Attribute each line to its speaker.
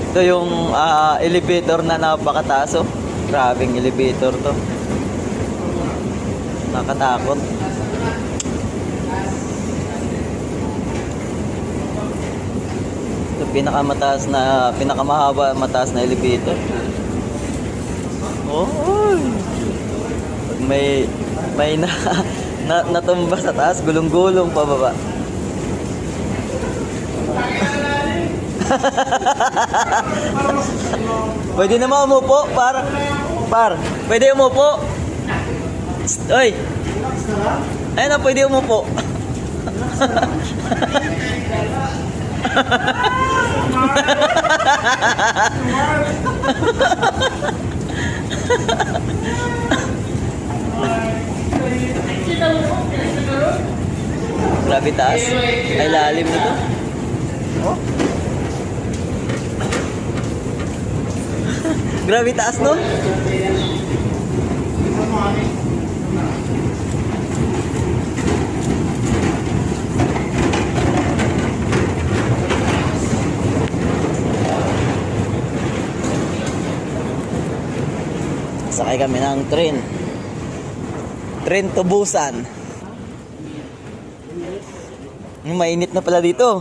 Speaker 1: Ito yung elevator na napakataas, oh. Grabing elevator to. Nakatakot. Ito pinakamahaba, mataas na elevator. Oh. Pag may natumba sa taas, gulong-gulong pababa. Pwede naman umupo, pwede umupo. Oy. Ayun na, pwede umupo. Grabe taas. Ay, lalim nito. Oh. Grabe taas, no? Sakay kami ng train. Train to Busan. Mainit na pala dito.